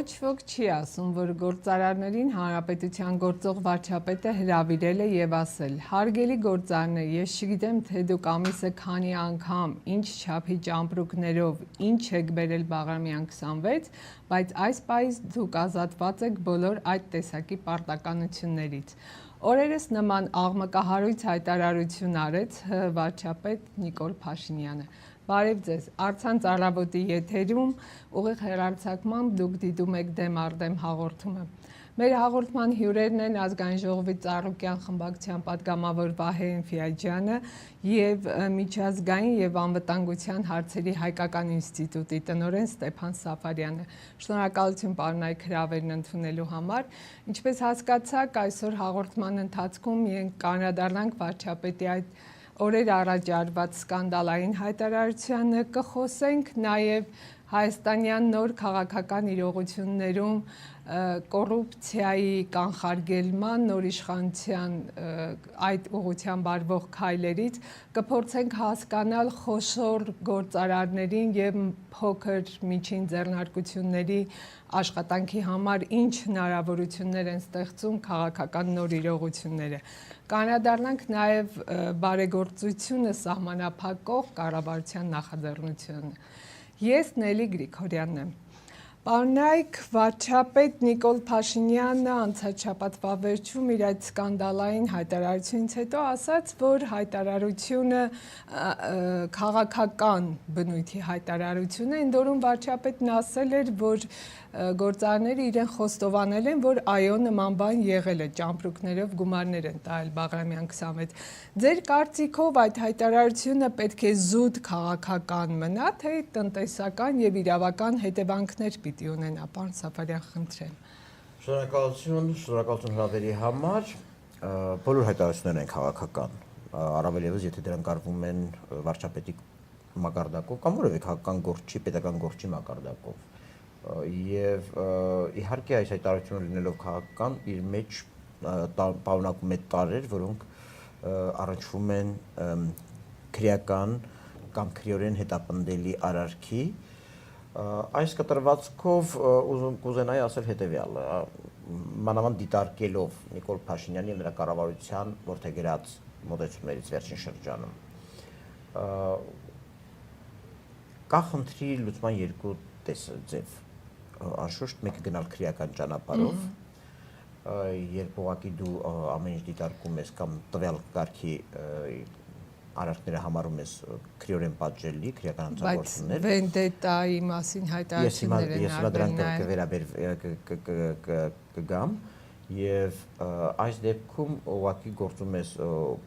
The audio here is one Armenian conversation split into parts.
Ոչ ոք չի ասում, որ գործարարներին հանրապետության գործող վարչապետը հրավիրել է եւ ասել. «Հարգելի գործարարներ, ես չգիտեմ, թե դուք ամիսը քանի անգամ, ինչ չափի ճամպրուկներով, ինչ եք բերել Բաղրամյան 26, բայց այս պահից դուք ազատված եք բոլոր այդ տեսակի պարտականություններից»։ Օրերս նման աղմկահարույց հայտարարություն արեց վարչապետ Նիկոլ Փաշինյանը։ Բարև ձեզ, Առցանց առավոտի եթերում ուղիղ հեռարձակմամբ դուք դիտում եք դեմ առ դեմ հաղորդումը։ Մեր հաղորդման հյուրերն են Ազգային ժողովի Ծառուկյան խմբակցության պատգամավոր Վահե Էնֆիաջյանը եւ Միջազգային եւ անվտանգության հարցերի հայկական ինստիտուտի տնօրեն Ստեփան Սաֆարյանը։ Շնորհակալություն պարոնայք հրավերն ընդունելու համար։ Ինչպես հասկացաք, այսօր հաղորդման ընթացքում մենք կանդրադառնանք վարչապետի այդ օրեր առաջ արված սկանդալային հայտարարությանը, կխոսենք նաև հայաստանյան նոր քաղաքական իրողություններում կոռուպցիայի կանխարգելման, նոր իշխանության այդ ուղղությամբ արվող քայլերից, կփորձենք հասկանալ խոշոր գործարարներին եւ փոքր միջին ձեռնարկությունների աշխատանքի համար ինչ հնարավորություններ են ստեղծում քաղաքական նոր իրողությունները։ Կանդրադառնանք նաև բարեգործությունը սահմանափակող կառավարության նախաձեռնությունը։ Ես Նելի Գրիգորյանն եմ։ Պարոնայք, վարչապետ Նիկոլ Փաշինյանը անցած շաբաթվա վերջում իր այդ սկանդալային հայտարարությունից հետո ասաց, որ հայտարարությունը քաղաքական բնույթի հայտարարություն է, ընդ որում վարչապետն ասել էր, որ գործարարները իրեն խոստովանել են, որ այո նման բան եղել է, ճամպրուկներով գումարներ են տալ Բաղրամյան 26։ Ձեր կարծիքով այդ հայտարարությունը պետք է զուտ քաղաքական մնա, թե տնտեսական եւ իրավական հետևանքներ պիտի ունենա, պարոն Սաֆարյան, խնդրեմ։ Շնորհակալություն հրավերի համար։ Բոլոր հայտարարություններն են քաղաքական, առավել եւս եթե դրանք արվում են վարչապետի մակարդակով կամ որևէ քաղաքական գործի, պետական գործի մակարդակով։ Եվ իհարկե այս հայտարարությունը լինելով քաղաքական իր մեջ պարունակում է տարրեր, որոնք առնչվում են քրեական կամ քրեորեն հետապնդելի արարքի։ Այս կտրվածքով ուզում կուզենայի ասել հետևյալը, մանավանդ դիտարկելով Նիկոլ Փաշինյանի եւ նրա կառավարության որդեգրած մոտեցումներից վերջին շրջանում։ Կա խնդրի լուծման երկու ձև։ Անշուշտ մեկը գնալ քրեական ճանապարհով, երբ ուղղակի դու ամեն ինչ դիտարկում ես կամ տվյալ կարգի արարքները համարում ես քրեորեն պատժելի, քրեական հանցագործություններ։ Բայց վենդետայի մասին հայտարարություններ են արվել կգամ եւ այս դեպքում ուղղակի գործում ես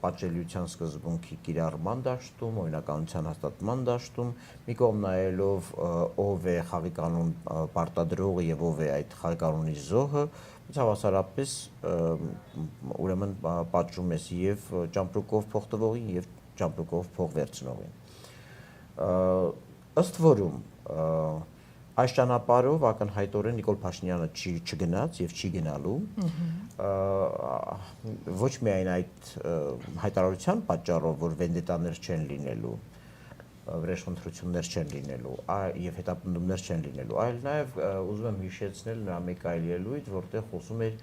պատժելիության սկզբունքի կիրառման դաշտում, օրինականության հաստատման դաշտում, մի կողմ նայելով ով է խաղի կանոն պարտադրողը եւ ով է այդ խաղի կանոնի զոհը, ցավասարապես ուրեմն պատժում ես եւ ճամպրուկով փող տվողին եւ ճամպրուկով փող վերցնողին։ Ըստ որում այս ճանապարհով ակնհայտորեն Նիկոլ Փաշինյանը չգնաց եւ չի գնալու, ոչ միայն այդ հայտարարության պատճառով, որ վենդետաներ չեն լինելու, վրեժխնդրություններ չեն լինելու եւ հետապնդումներ չեն լինելու, այլ նաեւ ուզում եմ հիշեցնել նրա մեկ այլ ելույթ, որտեղ խոսում էր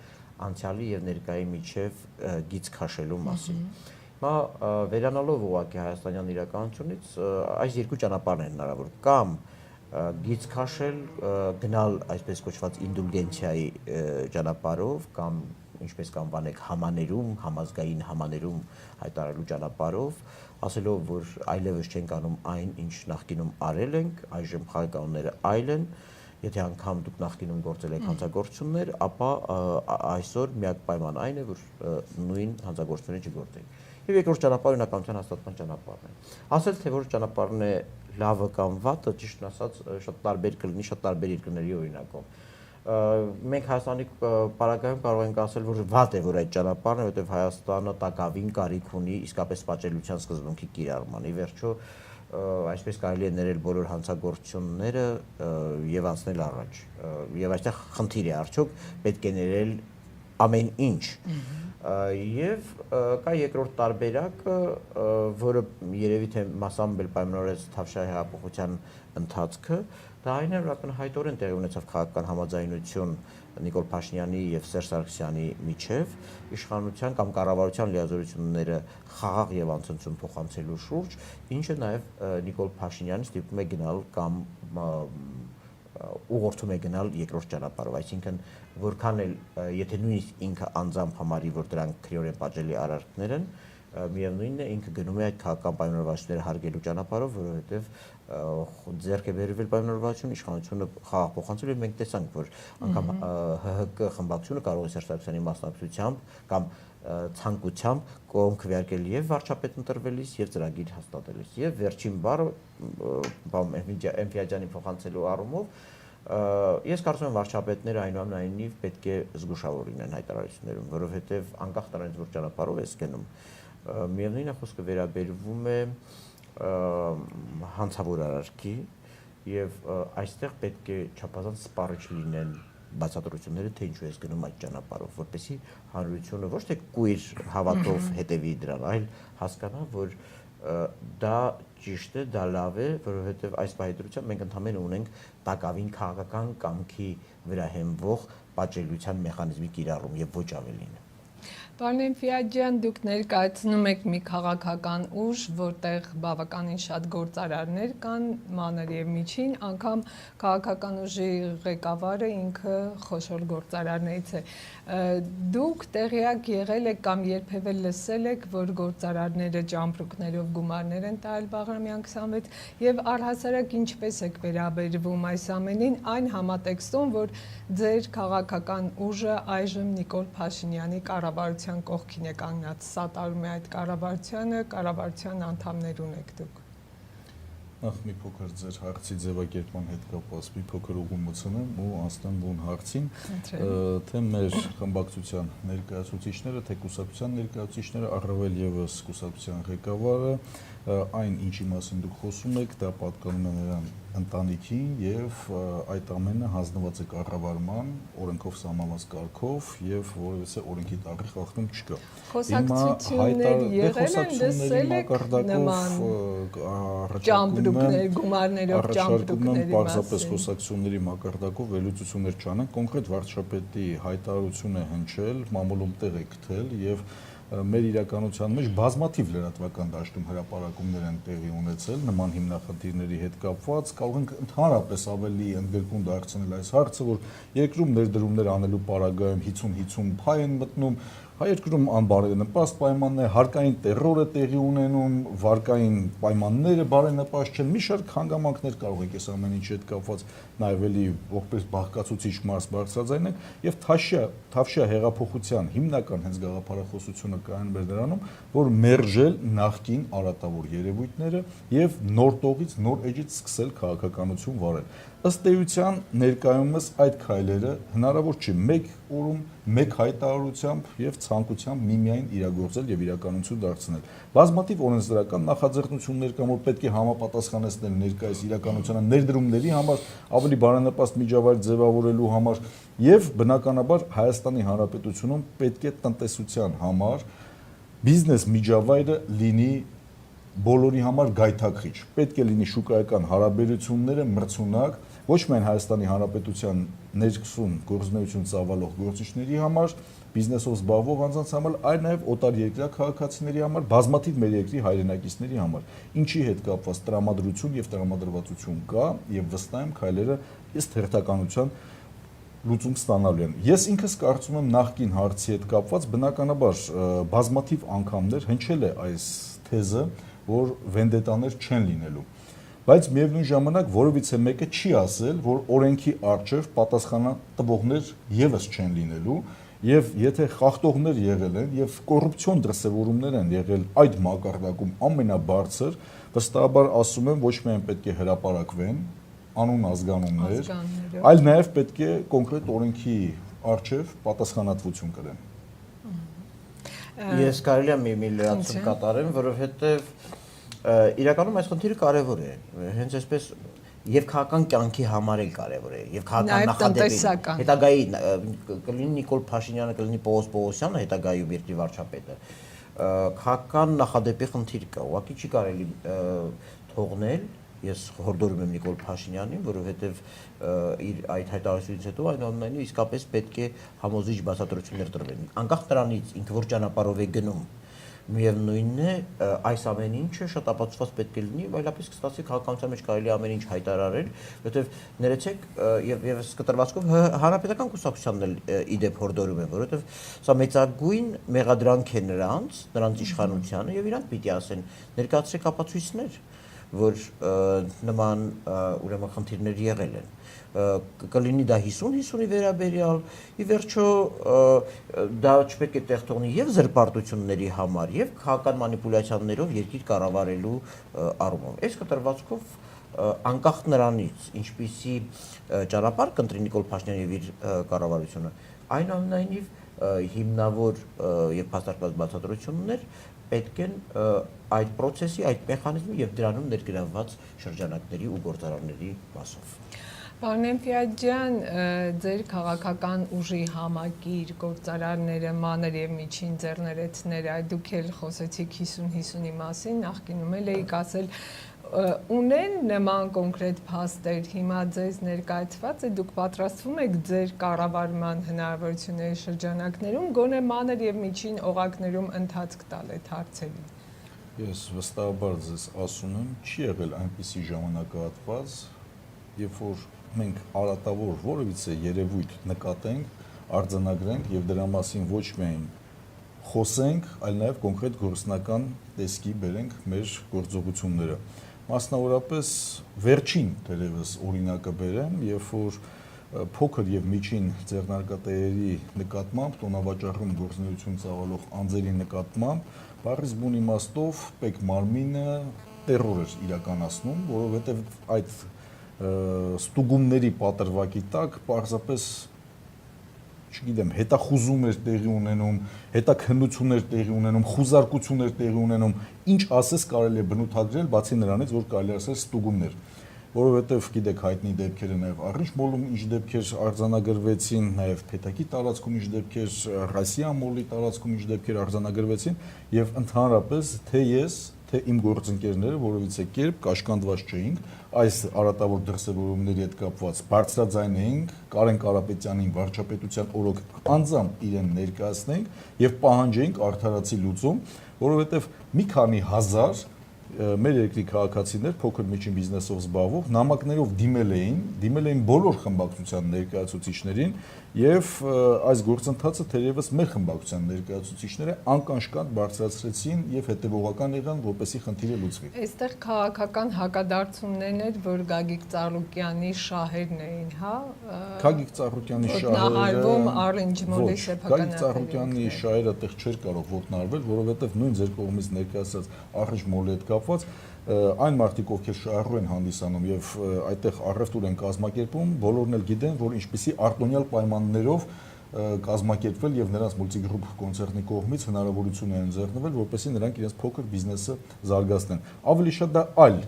անցյալի եւ ներկայի միջև գիծ քաշելու մասին։ Հիմա վերանալով ուղղակի հայաստանյան իրականությունից այս երկու ճանապարհն են հնարավոր, կամ գիծ քաշել, գնալ այսպես կոչված ինդուլգենցիայի ճանապարհով կամ ինչպես կանվանեք համաներում, համազգային համաներում հայտարարելու ճանապարհով, ասելով, որ այլևս չենք անում այն, ինչ նախկինում արել ենք, այժմ խաղի կանոնները այլ են, եթե անգամ դուք նախկինում գործել եք հանցագործություններ, ապա այսօր միակ պայման այն է, որ նույն հանցագործությունները չգործենք։ Եվ երկրորդ ճանապարհը օրինականության հաստատման ճանապարհն է։ Ասել թե որ ճանապարհն է լավը կամ վատը, ճիշտն ասած, շատ տարբեր կլինի շատ տարբեր երկրների օրինակով։ Մենք Հայաստանի պարագայում կարող ենք ասել, որ վատ է, որ այդ ճանապարհն է, որովհետև Հայաստանը տակավին կարիք ունի իսկապես պատժելիության սկզբունքի կիրառման։ Ի վերջո, այսպես կարելի է ներել բոլոր հանցագործությունները եւ անցնել առաջ։ Եվ այստեղ խնդիր է, արդյոք պետք է ներել ամեն ինչ։ Եվ կա երկրորդ տարբերակը, որը երևի թե մասամբ էլ պայմանավորեց Թավշյա հեղափոխության ընթացքը, Դա այն է, որ ակնհայտորեն տեղի ունեցավ քաղաքական համաձայնություն Նիկոլ Փաշինյանի եւ Սերժ Սարգսյանի միջև իշխանության կամ կառավարության լիազորությունները խաղաղ եւ անցնցում փոխանցելու շուրջ, ինչը նաեւ Նիկոլ Փաշինյանը ստիպում է գնալ կամ ուղղորդում է գնալ երկրորդ ճանապարհով, այսինքն որքան էլ եթե նույնիսկ ինքը անձամբ համարի, որ դրանք քրեորեն պատժելի արարքներ են, միևնույնն է ինքը գնում է այդ քաղաքական պայմանավորվածությունները հարգելու ճանապարհով, որովհետև ձեռք է բերվել պայմանավորվածություն իշխանությունը խաղաղ փոխանցել եւ մենք տեսանք, որ անգամ ՀՀԿ խմբակցությունը կարող է Սերժ Սարգսյանի մասնակցությամբ կամ ցանկությամբ կողմ քվեարկել եւ վարչապետ ընտրվելիս եւ ծրագիր հաստատելիս եւ վերջին բառը բամ Էմֆիաջյանի փոխանցելու առումով ես կարծում եմ վարչապետները այնուամենայնիվ պետք է զգուշավոր լինեն հայտարարություններում, որովհետեւ անկախ նրանից որ ճանապարհով է գնում միևնույնն է խոսքը վերաբերվում է հանցավոր արարքի եւ այստեղ պետք է չափազանց սպառիչ լինեն բացատրությունները թե ինչու է գնում այդ ճանապարհով, որպեսզի հանրությունը ոչ թե կույր հավատով հետևի դրան, այլ հասկանա, որ դա ճիշտ է, դա լավ է, որովհետեւ այս պահետրությամբ մենք ընդհանրապես ունենք տակավին քաղաքական կամքի վրա հենվող պատժելիության մեխանիզմի կիրառում եւ ոչ ավելին։ Պարոն Էմֆիաջյան, դուք ներկայացնում եք մի քաղաքական ուժ, որտեղ բավականին շատ գործարարներ կան, մանր եւ միջին, անգամ քաղաքական ուժի ղեկավարը ինքը խոշոր գործարարներից է։ Դուք տեղյակ եղել եք կամ երբևէ լսել եք, որ գործարարները ճամպրուկներով գումարներ են տալ Բաղրամյան 26 եւ առհասարակ ինչպես եք վերաբերվում այս ամենին, այն համատեքստում, որ ձեր քաղաքական ուժը այժմ Նիկոլ Փաշինյանի կառավարության կողքին է կանգնած, սատարում է այդ կառավարությանը, կառավարության անդամներ ունեք դուք։ Նախ մի փոքր ձեր հարցի ձևակերպման հետ կապված մի փոքր ուղղությունեմ ու անցնեմ բուն հարցին, թե մեր խմբակցության ներկայացուցիչները, թե կուսակցության ներկայացուցիչները, առավել եւս կուսակցության ղեկավարը այն ինչի մասին դուք խոսում եք, դա պատկանում է նրան ընտանիքին եւ այդ ամենը հանձնված է կառավարման օրենքով սահմանված կարգով եւ որևէ օրենքի տակ խախտում չկա։ Խոսակցություններ եղել են, լսել եք նման ճամպրուկներ, գումարներով ճամպրուկների մասին։ Պարզապես խոսակցությունների մակարդակով վերլուծություններ չանեն, կոնկրետ վարչապետի հայտարարություն է հնչել, մամուլում տեղ է գտել եւ մեր իրականության մեջ բազմաթիվ լրատվական դաշտում հրապարակումներ են տեղի ունեցել նման հիմնախնդիրների հետ կապված, կարող ենք ընդհանրապես ավելի ընդգրկուն դարձնել այս հարցը, որ երկրում ներդրումներ անելու պարագայում 50-50 փայ են մտնում, երկրում անբարենպաստ պայմաններ, հարկային տերոր է տեղի ունենում, վարկային պայմանները բարենպաստ չեն, մի շարք հանգամանքներ կարող եք այս ամեն ինչի հետ կապված նաև էլի որպես բաղկացուցիչ մարզ բարձրաձայնենք եւ Թավշյա հեղափոխության հիմնական հենց գաղափարախոսությունը կայանում է նրանում, որ մերժել նախկին արատավոր երևույթները եւ նոր տողից, նոր էջից սկսել քաղաքականություն վարել։ Ըստ էության ներկայումս այդ քայլերը հնարավոր չի մեկ օրում, մեկ հայտարարությամբ եւ ցանկությամբ միմիայն իրագործել եւ իրականություն դարձնել։ Բազմաթիվ օրենսդրական նախաձեռնություններ կան, որ պետք է համապատասխանեցնել ներկայիս իրականությանը ներդրումների համար, ավելի բարենպաստ միջավայր ձևավորելու համար եւ բնականաբար Հայաստանի Հանրապետությունում պետք է տնտեսության համար բիզնես միջավայրը լինի բոլորի համար գայթակղիչ։ Պետք է լինի շուկայական հարաբերությունները մրցունակ ոչ միայն Հայաստանի Հանրապետության ներքսում գործունեություն ծավալող գործիչների համար, բիզնեսով զբաղվող անձանց համար, այլ նաև օտարերկրյա քաղաքացիների համար, բազմաթիվ մեր երկրի հայրենակիցների համար։ Ինչի հետ կապված տրամադրություն եւ տրամադրվածություն կա եւ վստահ եմ քայլերը ըստ հերթականության լուծում ստանալու են։ Ես ինքս կարծում եմ նախկին հարցի հետ կապված բնականաբար բազմաթիվ անգամներ հնչել է այս թեզը, որ վենդետաներ չեն լինելու։ Բայց միևնույն ժամանակ որևիցե մեկը չի ասել, որ օրենքի առջև պատասխանատվողներ եւս չեն լինելու, եւ եթե խախտողներ եղել են եւ կոռուպցիոն դրսեւորումներ են եղել այդ մակարդակում ամենաբարձր, վստահաբար ասում եմ ոչ միայն պետք է հրապարակվեն անուն ազգանուններ, այլ նաեւ պետք է կոնկրետ օրենքի առջև պատասխանատվություն կրեն։ Ես կարելի է մի լրացում կատարեմ, որովհետեւ իրականում այս խնդիրը կարևոր է, հենց այսպես եւ քաղաքական կյանքի համար էլ կարևոր է, եւ քաղաքական նախադեպի հետագայի կլինի Նիկոլ Փաշինյանը, կլինի Պողոս Պողոսյանը, հետագայում երկրի վարչապետը, քաղաքական նախադեպի խնդիր կա, ուղղակի չի կարելի թողնել ես հորդորում եմ Նիկոլ Փաշինյանին, որովհետև իր այդ հայտարարությունից հետո այնուամենայնիվ իսկապես պետք է համոզիչ բացատրություններ տրվեն։ Անկախ նրանից ինքը որ ճանապարհով է գնում, միևնույնն է այս ամեն ինչը շատ ապացուցված պետք է լինի, այլապես կստացի քաղաքականության մեջ կարելի ամեն ինչ հայտարարել, որովհետև ներեցեք եւ ես կտրվածքով հանրապետական կուսակցությանն էլ իդեպ հորդորում եմ, որովհետև սա մեծագույն մեղադրանք է նրանց իշխանությանը եւ իրանք պիտի ասեն ներկայացրեք ապացույցներ, որ նման ուրեմն խնդիրներ եղել են կլինի դա 50-50-ի վերաբերյալ, ի վերջո դա չպետք է տեղ թողնի եւ զրպարտությունների համար եւ քաղաքական մանիպուլյացիաներով երկիր կառավարելու առումով։ Այս կտրվածքով անկախ նրանից ինչպիսի ճանապարհ կընտրի Նիկոլ Փաշինյանը եւ իր կառավարությունը, այնուամենայնիվ հիմնավոր եւ փաստարկված բացատրություններ պետք են այդ process-ի, այդ մեխանիզմի եւ դրանում ներգրավված շրջանակների ու գործարանների մասով։ Պարոն Էմֆիաջյան, ձեր քաղաքական ուժի համակիր գործարարները, մանր եւ միջին ձեռներեցները, դուք էլ խոսեցիք 50-50-ի մասին, նախկինում էլ եք ասել, ունեն նման կոնկրետ փաստեր, հիմա ձեզ ներկայացված է, դուք պատրաստվում եք ձեր կառավարման հնարավորությունների շրջանակներում, գոնե մանր եւ միջին օղակներում ընթացք տալ այդ հարցերին։ Ես վստահաբար ձեզ ասում եմ, չի եղել այնպիսի ժամանակահատված, երբ որ մենք արատավոր որևիցե երևույթ նկատենք, արձանագրենք եւ դրա մասին ոչ միայն խոսենք, այլ նաեւ կոնկրետ գործնական տեսքի բերենք մեր գործողությունները։ Մասնավորապես վերջին դերևս օրինակը բերեմ, երբ որ փոքր եւ միջին ձեռնարկատերերի նկատմամբ տոնավաճառում գործունեություն ծավալող անձերի նկատմամբ բառից բուն իմաստով պետք մարմինը տերոր էր իրականացնում, որովհետեւ այդ ստուգումների պատրվակի տակ պարզապես չգիտեմ, հետախուզում էր տեղի ունենում, հետաքննություններ տեղի ունենում, խուզարկություններ տեղի ունենում, ինչ ասես կարելի է բնութագրել, բացի նրանից, որ կարելի ասել ստուգումներ, որովհետև գիտեք հայտնի դեպքերը նաև Առինջ մոլում ինչ դեպքեր արձանագրվեցին, նաև Փեթակի տարածքում ինչ դեպքեր, Ռասիա մոլի տարածքում ինչ դեպքեր արձանագրվեցին եւ ընդհանրապես թե ես թե իմ գործընկերները որովհետեւ կերպ կաշկանդված չէինք, այս արատավոր դրսևորումների հետ կապված բարձրաձայն էինք, Կարեն Կարապետյանին վարչապետության օրոք անձամբ իրեն ներկայացնենք եւ պահանջեինք արդարացի լուծում, որովհետեւ մի քանի հազար մեր երկրի քաղաքացիներ փոքր միջին բիզնեսով զբաղվող նամակներով դիմել էին բոլոր խմբակցության ներկայացուցիչներին եւ այս գործընթացը թերևս մեր խմբակցության ներկայացուցիչները անկաշկանդ բարձրացրեցին եւ հետեւողական եղան, որպեսզի խնդիրը լուծվի։ Այստեղ քաղաքական հակադարձություններն էր, որ Գագիկ Ծառուկյանի շահերն էին, հա։ Գագիկ Ծառուկյանի շահերը ոտնահարվում Առինջ մոլի սեփականատերերի։ Գագիկ Ծառուկյանի շահերը այդտեղ չէր կարող ոտնահարվել, որովհետեւ նույն ձեր կողմից ներկայացած Առինջ մոլի հետ կապված այն մարդիկ, ովքեր շահառու են հանդիսանում եւ այդտեղ առևտուր են կազմակերպում, բոլորն էլ գիտեն, որ ինչպիսի արտոնյալ պայմաններով կազմակերպվել եւ նրանց մուլտիգրուպ կոնցերնի կողմից հնարավորություն է ընձեռնվել, որպեսզի նրանք իրենց փոքր բիզնեսը զարգացնեն։ Ավելի շատ դա այլ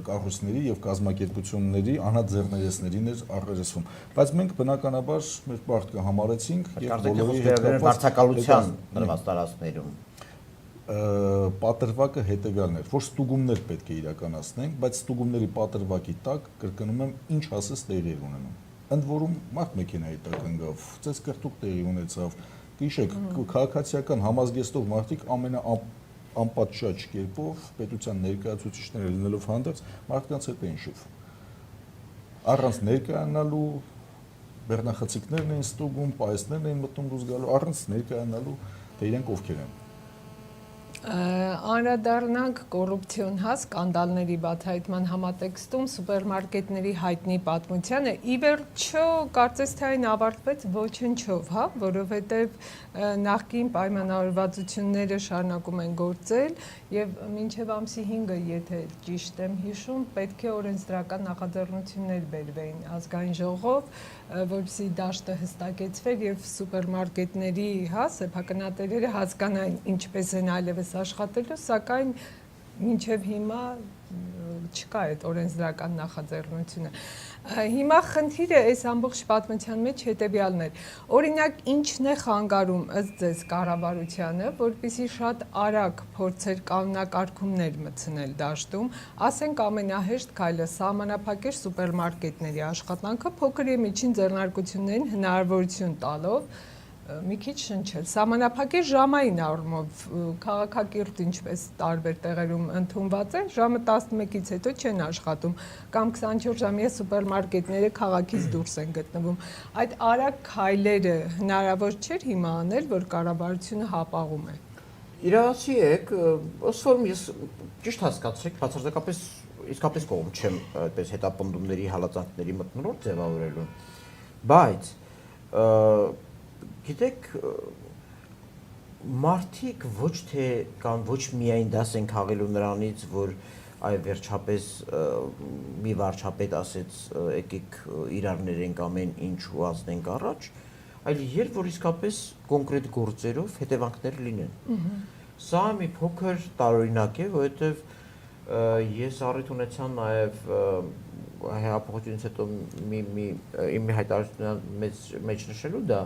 կառույցների եւ կազմակերպությունների անհատձեռներեցներին էր առերեսվում։ Բայց մենք բնականաբար մեր պարտքը համարեցինք եւ բոլորի հետ վարձակալության տրված տարածքներում պատրվակը հետեւյալն էր, որ ստուգումներ պետք է իրականացնենք, բայց ստուգումների պատրվակի տակ կրկնում եմ, ինչ ասես տեղի էր ունենում։ Ընդ որում մարդ մեքենայի տակ ընկավ, ծես կրտուկ տեղի ունեցավ։ Գիշեք, քաղաքացիական համազգեստով մարդիկ ամենաանպատշաճ կերպով պետության ներկայացուցիչները լինելով հանդերձ մարդկանց հետ էին շփվում։ Առանց ներկայանալու բեռնախցիկներն էին ստուգում, պայեսներն էին մտնում դուրս գալու, առանց ներկայանալու թե իրենք ովքեր են։ Անդրադառնանք կոռուպցիոն սկանդալների բացահայտման համատեքստում սուպերմարկետների հայտնի պատմությանը, ի վերջո կարծես թե այն ավարտվեց ոչնչով, հա, որովհետև նախկին պայմանավորվածությունները շարունակում են գործել եւ մինչեւ ամսի 5-ը, եթե ճիշտ եմ հիշում, պետք է օրենսդրական նախաձեռնություններ բերվեին ազգային ժողով, որպեսզի դաշտը հստակեցվեր եւ սուպերմարկետների, հա, սեփականատերերը հասկանային ինչպես են այլևս աշխատելու, սակայն մինչև հիմա չկա այդ օրենսդրական նախաձեռնությունը։ Հիմա խնդիրը այս ամբողջ պատմության մեջ հետեւյալն է։ Օրինակ, ինչն է խանգարում ըստ ձեզ կառավարությանը, որպեսզի շատ արագ փորձեր կանոնակարգումներ մտցնել դաշտում, ասենք ամենահեշտ քայլը սահմանափակել սուպերմարկետների աշխատանքը, փոքր եւ միջին ձեռնարկություններին հնարավորություն տալով մի քիչ շնչել։ Սահմանափակել ժամային առումով քաղաքակիրթ ինչպես տարբեր տեղերում ընդունված է, ժամը 11-ից հետո չեն աշխատում կամ 24 ժամյա սուպերմարկետները քաղաքից դուրս են գտնվում։ Այդ արագ քայլերը հնարավոր չէր հիմա անել, որ կառավարությունը հապաղում է։ Իրացի եք, ըստ որում ես ճիշտ հասկացրեք, բացարձակապես իսկապես կողմ չեմ այդպես հետապնդումների, հալածանքների մթնոլորտ ձևավորելու, բայց գիտեք, մարդիկ ոչ թե կամ ոչ միայն դաս են քաղելու նրանից, որ այ վերջապես մի վարչապետ ասեց եկեք իրար ներենք ամեն ինչ ու ազդենք առաջ, այլ երբ որ իսկապես կոնկրետ գործերով հետևանքներ լինեն։ Սա մի փոքր տարօրինակ է, որովհետև ես առիթ ունեցա նաև հեղափոխությունից հետո իմ հայտարարության մեջ նշելու դա,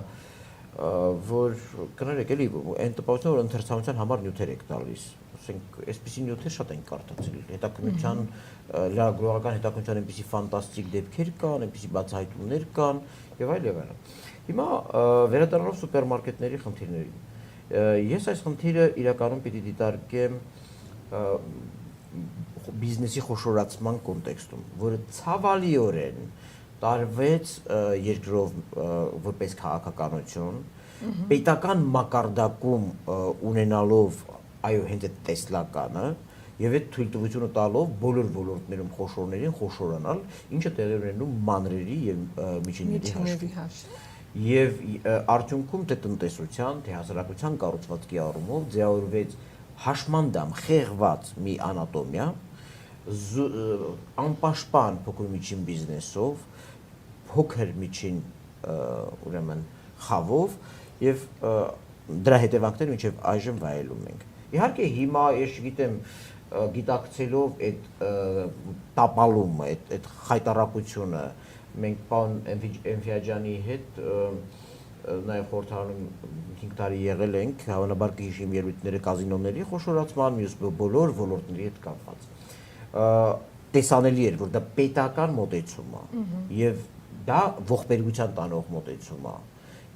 որ կներեք էլի այն տպավորությունը, որ ընթերցանության համար նյութեր եք տալիս, ասենք, այսպիսի նյութեր շատ են կարդացել, հետաքննության, լրագրողական հետաքննության այնպիսի ֆանտաստիկ դեպքեր կան, այնպիսի բացահայտումներ կան եւ այլ եւ այլն։ Հիմա վերադառնալով սուպերմարկետների խնդիրներին, ես այս խնդիրը իրականում պիտի դիտարկեմ բիզնեսի խոշորացման կոնտեքստում, որը ցավալիորեն տարվեց երկրով որպես քաղաքականություն, պետական մակարդակում ունենալով այո հենց այդ տեսլականը եւ այդ թույլտվությունը տալով բոլոր ոլորտներում խոշորներին խոշորանալ, ինչը տեղի ունենում մանրերի եւ միջինների հաշվին։ Եվ արդյունքում թե տնտեսության, թե հասարակության կառուցվածքի առումով ձևավորվեց հաշմանդամ խեղված մի անատոմիա, անպաշտպան փոքր միջին բիզնեսով, փոքր միջին ուրեմն խավով եւ դրա հետևանքները մինչեւ այժմ վայելում ենք։ Իհարկե հիմա ես չգիտեմ գիտակցելով այդ տապալումը, այդ խայտարակությունը մենք պարոն Էնֆիաջյանի հետ նաև խորհրդարանում 5 տարի եղել ենք, հավանաբար կհիշիմ ելույթները կազինոների խոշորացման, մյուս բոլոր ոլորտների հետ կապված։ Տեսանելի էր, որ դա պետական մոտեցում է եւ դա ողբերգության տանող մոտեցում է։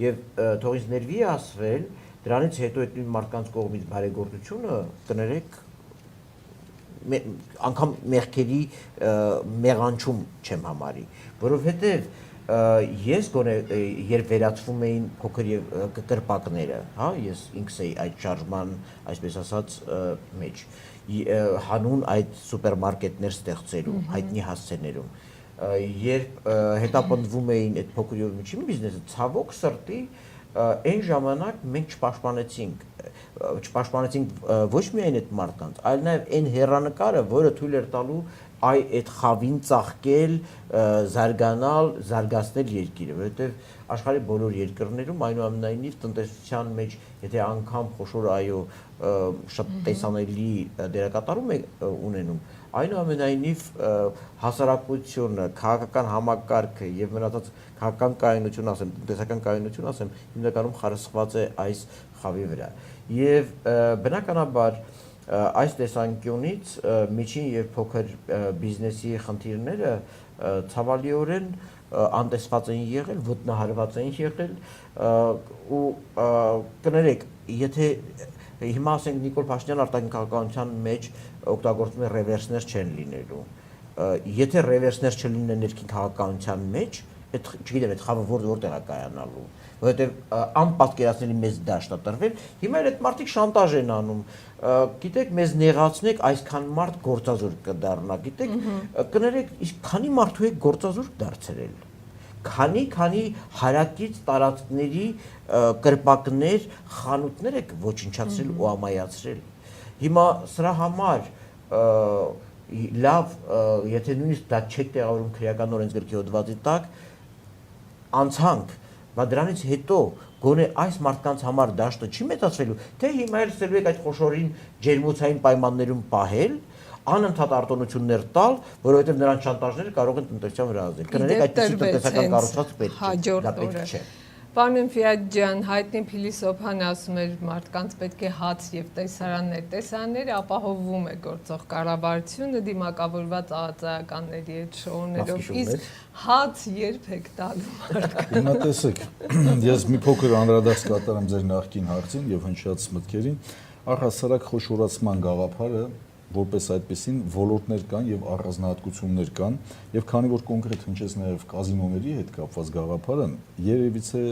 Եվ թող ինձ ներվի ասվել, դրանից հետո այդ նույն մարդկանց կողմից բարեգործությունը կներեք անգամ մեղքերի մեղանչում չեմ համարի, որովհետև ես գոնե երբ վերածվում էին փոքր եւ կրպակները, հա, ես ինքս էի այդ շարժման, այսպես ասած, մեջ հանուն այդ սուպերմարկետներ ստեղծելու, հայտնի հասցեներում, երբ հետապնդվում էին այդ փոքր եւ միջին բիզնեսը, ցավոք սրտի այն ժամանակ մենք չպաշտպանեցինք ոչ միայն այդ մարդկանց, այլ նաև այն հեռանկարը, որը թույլ էր տալու այդ խավին ծաղկել, զարգանալ, զարգացնել երկիրը, որովհետև աշխարհի բոլոր երկրներում այնուամենայնիվ տնտեսության մեջ, եթե անգամ խոշոր այո շատ տեսանելի դերակատարում է ունենում, այնուամենայնիվ հասարակությունը, քաղաքական համակարգը եւ մնացած քաղաքական կայունությունը, ասեմ, տնտեսական կայունությունը, ասեմ, հիմնականում խարսխված է այս խավի վրա։ Եվ բնականաբար այս տեսանկյունից միջին եւ փոքր բիզնեսի խնդիրները ցավալիորեն անտեսված են եղել, ոտնահարված են եղել ու կներեք, եթե հիմա ասենք Նիկոլ Փաշինյան արտաքին քաղաքականության մեջ օգտագործում է ռևերսներ չեն լինելու։ Եթե ռևերսներ չլինեն ներքին քաղաքականության մեջ, այդ չգիտեմ, այդ խավը որտեղ է կայանալու, որովհետև անպատկերացնելի մեծ դաշտ է տրվել, հիմա այդ մարդիկ շանտաժ են անում, գիտեք, մեզ նեղացնեք, այսքան մարդ գործազուրկ կդառնա, գիտեք, կներեք, իսկ քանի մարդու եք գործազուրկ դարձրել, քանի հարակից տարածքների կրպակներ, խանութներ եք ոչնչացրել ու ամայացրել։ Հիմա սրա համար լավ, եթե նույնիսկ դա չեք տեղավորում քրեական օրենսգրքի հոդվածի տակ, անցանք, բայց դրանից հետո գոնե այս մարդկանց համար դաշտը չի մեծացվելու, թե հիմա էլ ստելու եք այդ խոշորին ջերմոցային պայմաններում պահել, անընդհատ արտոնություններ տալ, որովհետև նրանց շանտաժները կարող են տնտեսության վրա ազդել։ Կներեք, այդպիսի տնտեսական կառուցվածք պետք չէ, դա պետք չէ։ Պարոն Էնֆիադ ջան, հայտնի փիլիսոփան ասում էր մարդկանց պետք է հաց եւ տեսարաններ։ Տեսարանները ապահովում է գործող կառավարությունը դիմակավորված ԱԱԾ-ականների հետ շոուներով, իսկ հաց երբ եք տալու մարդկանց։ Հիմա տեսեք, ես մի փոքր անդրադարձ կատարեմ ձեր նախկին հարցին եւ հնչած մտքերին, առհասարակ խոշորացման գաղափարը որպես այդպեսին ոլորտներ կան եւ առանձնահատկություններ կան եւ քանի որ կոնկրետ հնչեց նաեւ կազինոների հետ կապված գաղափարը երևիցե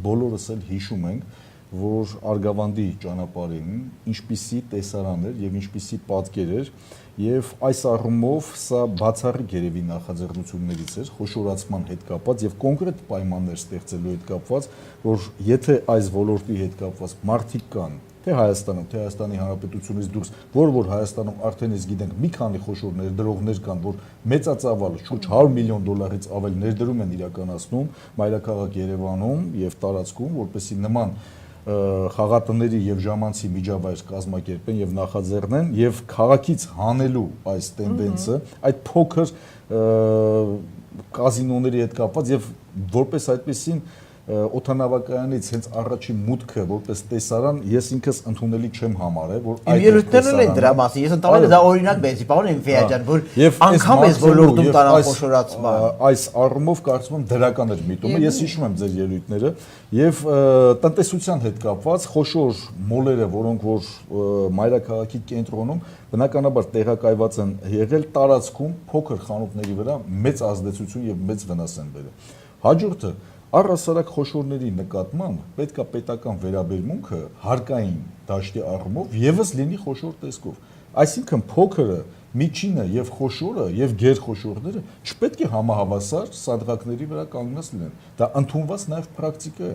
բոլորս էլ հիշում ենք որ Արգավանդի ճանապարհին ինչպիսի տեսարաններ եւ ինչպիսի պատկեր էր եւ այս առումով սա բացառիկ երևի նախաձեռնություններից էր խոշորացման հետ կապված եւ կոնկրետ պայմաններ ստեղծելու հետ կապված որ եթե այս ոլորտի հետ կապված մարդիկ կան թե Հայաստանում, թե Հայաստանի Հանրապետությունից դուրս, որ Հայաստանում արդեն ես գիտենք մի քանի խոշոր ներդրողներ կան, որ մեծածավալ շուրջ $100 միլիոն ավել ներդրում են իրականացնում մայրաքաղաք Երևանում եւ տարածքում, որպեսզի նման խաղատների եւ ժամանցի միջավայր կազմակերպեն եւ նախաձեռնեն եւ քաղաքից հանելու այս տենդենսը, այդ փոքր կազինոների հետ կապված եւ որպես այդպեսին օթանավակայանից հենց առաջին մուտքը որպես տեսարան ես ինքս ընդունելի չեմ համարել որ այդ ելույթներն են դրա մասին ես ընդհանրապես դա օրինակ բերեցի պարոն Էնֆիադ ջան որ անգամ էս ոլորտում տարան խոշորացման այս առումով կարծում եմ դրական էր միտումը ես հիշում եմ ձեր ելույթները եւ տնտեսության հետ կապված խոշոր մոլերը որոնք որ մայրաքաղաքի կենտրոնում բնականաբար տեղակայված են եղել տարածքում փոքր խանութների վրա մեծ ազդեցություն եւ մեծ վնաս են բերել հաջորդը Առհասարակ խոշորների նկատմամբ պետք է պետական վերաբերմունքը հարկային դաշտի առումով եւս լինի խոշոր տեսքով։ Այսինքն փոքրը, միջինը եւ խոշորը եւ գերխոշորները չպետք է համահավասար սադղակների վրա կանգնած լինեն։ Դա ընդունված նաեւ պրակտիկա է։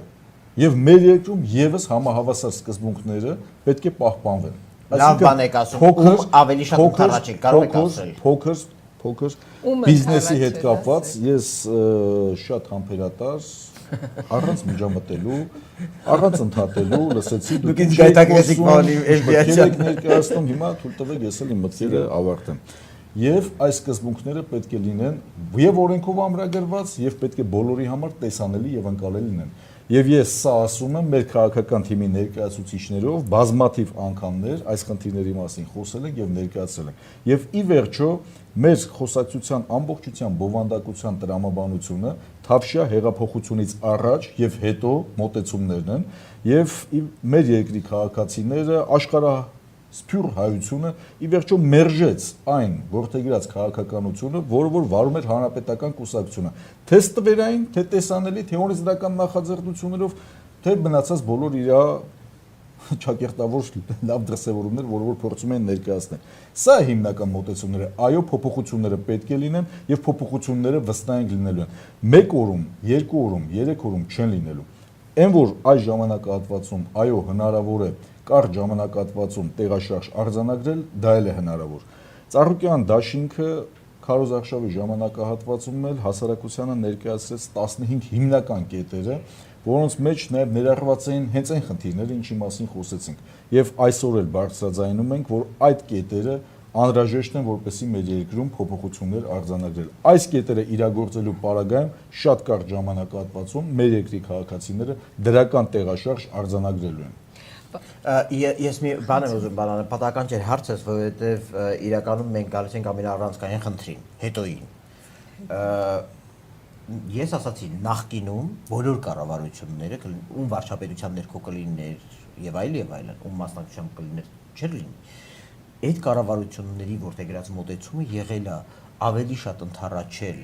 Եվ մեր երկրում եւս համահավասար սկզբունքները պետք է պահպանվեն։ Լավ բան եք ասում, ավելի շատ ընթառաջ եք կարող եք ասել։ Փոքր բիզնեսի հետ կապված ես շատ համբերատար առանց միջամտելու, առանց ընդհատելու լսեցի դուք ինձ գայթակղեցիք պարոն Էնֆիադ ջան ներկայացնում հիմա թույլ տվեք ես էլ իմ մտքերը ավարտեմ եւ այս սկզբունքները պետք է լինեն եւ օրենքով ամրագրված եւ պետք է բոլորի համար տեսանելի եւ ընկալելի լինեն եւ ես սա ասում եմ մեր քաղաքական թիմի ներկայացուցիչներով բազմաթիվ անգամներ այս խնդիրների մասին խոսել ենք եւ ներկայացրել ենք եւ ի վերջո մեր խոսակցության ամբողջության բովանդակության տրամաբանությունը Թավշյա հեղափոխությունից առաջ եւ հետո մոտեցումներն են եւ մեր երկրի քաղաքացիները աշխարհ սփյուռ հայությունը ի վերջո մերժեց այն որթեգրած քաղաքականությունը, որը որ վարում էր հանրապետական կուսակցությունը, թե ստվերային, թե տեսանելի, թե օրենսդրական նախաձեռնություններով, թե մնացած բոլոր իր ճակերտավոր լավ դրսևորումներ, որը որ փորձում են ներկայացնել։ Սա հիմնական մոտեցումները, այո, փոփոխությունները պետք է լինեն եւ փոփոխությունները վստահ լինելու են։ 1 օրում, 2 օրում, 3 օրում չեն լինելու։ Այն որ այս ժամանակահատվածում այո հնարավոր է կարճ ժամանակահատվածում տեղաշարժ արձանագրել, դա էլ է հնարավոր։ Ծառուկյան դաշինքը Քարոզ Արշավի ժամանակահատվածում էլ հասարակությանը ներկայացրեց 15 հիմնական կետերը, որոնց մեջ նաև ներառված էին հենց այն խնդիրները, ինչի մասին խոսեցինք։ Եվ այսօր էլ բարձրաձայնում ենք, որ այդ կետերը անհրաժեշտ են, որպեսզի մեր երկրում փոփոխություններ արձանագրել։ Այս կետերը իրագործելու պարագայում շատ կարճ ժամանակահատվածում մեր երկրի քաղաքացիները դրական տեղաշարժ արձանագրելու են։ Ես մի բան եմ ուզում բանալ, պատահական չէր հարցս, որովհետև իրականում մենք գալիս ենք ամենաառանցքային խնդրին, հետոին։ Ես ասացի նախկինում բոլոր կառավարությունները ում վարչապետության ներքո կլիներ եւ այլն, ում մասնակցությամբ կլիներ, չէր լինի։ Այդ կառավարությունների որտեղած մոտեցումը եղել է ավելի շատ ընդառաջել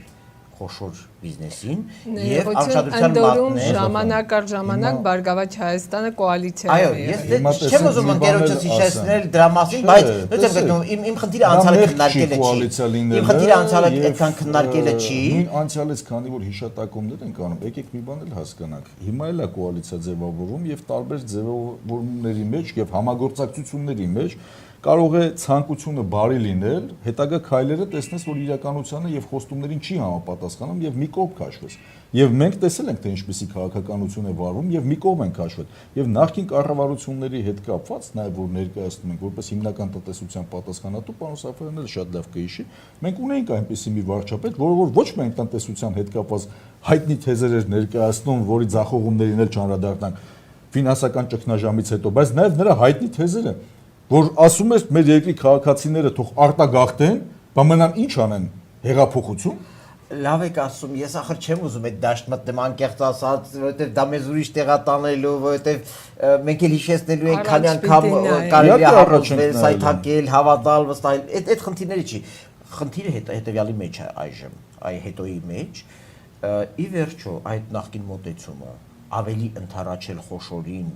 խոշոր բիզնեսին եւ արժանապատվության մատնել ժամանակ առ ժամանակ Բարգավաճ Հայաստանը կոալիցիայում է։ Այո, ես չեմ ուզում ընկերոջս հիշեցնել դրա մասին, բայց նույնպես գտնում իմ խնդիրը անցյալը քննարկելը չի։ Իմ խնդիրը անցյալը այդքան քննարկելը չի։ Անցյալից քանի որ հիշատակումներ են կանում, եկեք մի բան էլ հասկանանք։ Հիմա էլ է կոալիցիա ձևավորվում եւ տարբեր ձևավորումների մեջ եւ համագործակցությունների մեջ կարող է ցանկությունը բարի լինել, հետագա քայլերը տեսնես, որ իրականությանը եւ խոստումներին չի համապատասխանում եւ մի կողմ քաշվես։ Եվ մենք տեսել ենք, թե ինչպիսի քաղաքականություն է վարվում եւ մի կողմ են քաշվել։ Եվ նախկին կառավարությունների հետ կապված, նաեւ որ ներկայացնում ենք որպես հիմնական տնտեսության պատասխանատու, պարոն Սաֆարյանն էլ շատ լավ կհիշի, մենք ունեինք այնպիսի մի վարչապետ, որը որ ոչ միայն տնտեսության հետ կապված հայտնի թեզեր էր ներկայացնում, որի ձախողումներին էլ չանդրադառնանք ֆինանսական ճգնաժամից հետո, բայց նաեւ նրա հայտնի թեզերը, որ ասում էր մեր երկրի քաղաքացիները թող արտագաղթեն, բա մնան ինչ անեն, հեղափոխություն։ Լավ եք ասում, ես ախր չեմ ուզում այդ դաշտ մտնեմ անկեղծ ասած, որովհետև դա մեզ ուրիշ տեղատանելու, որովհետև մենք էլ հիշեցնելու ենք քանի անգամ կարելի է հարցվել, սայթակել, հավատալ, վստահել, այդ խնդիրները չի։ Խնդիրը հետևյալի մեջ է այժմ, այ հետոյի մեջ, ի վերջո այդ նախկին մոտեցումը ավելի ընդառաջել խոշորին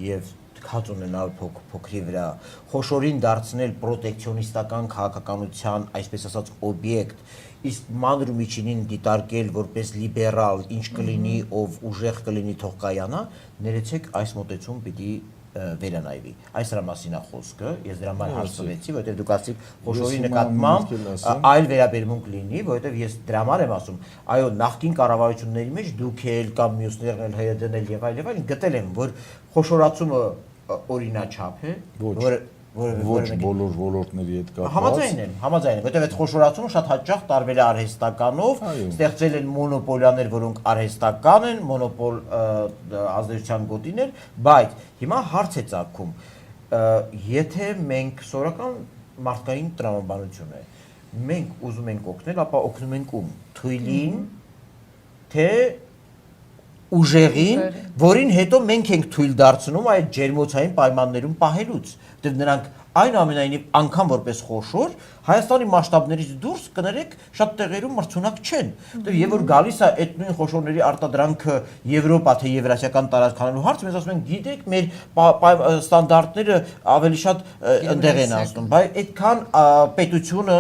եւ հաց ունենալ փոքրի վրա, խոշորին դարձնել պրոտեկցիոնիստական քաղաքականության, այսպես ասած, օբյեկտ, իսկ մանր ու միջինին դիտարկել որպես լիբերալ, ինչ կլինի, ով ուժեղ կլինի, թող կայանա, ներեցեք այս մոտեցում պիտի վերանայվի։ Այս դրա մասին է խոսքը, ես դրա համար հարցրեցի, որովհետև դուք ասիք խոշորի նկատմամբ այլ վերաբերմունք լինի, որովհետև ես դրա համար եմ ասում, այո, նախկին կառավարությունների մեջ դուք էլ կամ մյուսներն էլ ՀՅԴ-ն էլ եւ այլն գտել եմ, որ խոշորացումը օրինաչափ է, որը ոչ բոլոր ոլորտների հետ կապված։ Համաձայն եմ, որովհետև այդ խոշորացումը շատ հաճախ տարվել է արհեստականով, ստեղծել են մոնոպոլիաներ, որոնք արհեստական են, մոնոպոլ ազդեցության գոտիներ, բայց հիմա հարց է ծագում, եթե մենք սովորական մարդկային տրամաբանություն է, մենք ուզում ենք օգնել, ապա օգնում ենք ում, թույլին, թե ուժեղին, որին հետո մենք ենք թույլ դարձնում այդ ջերմոցային պայմաններում պահելուց, որտեղ նրանք այնուամենայնիվ անգամ որպես խոշոր Հայաստանի մասշտաբներից դուրս կներեք շատ տեղերում մրցունակ չեն, որտեղ եւ որ գալիս է այդ նույն խոշորների արտադրանքը Եվրոպա թե եվրասիական տարածքանելու հարց, մենք ասում ենք, գիտեք, մեր ստանդարտները ավելի շատ ընդեղ են անցնում, բայց այդքան պետությունը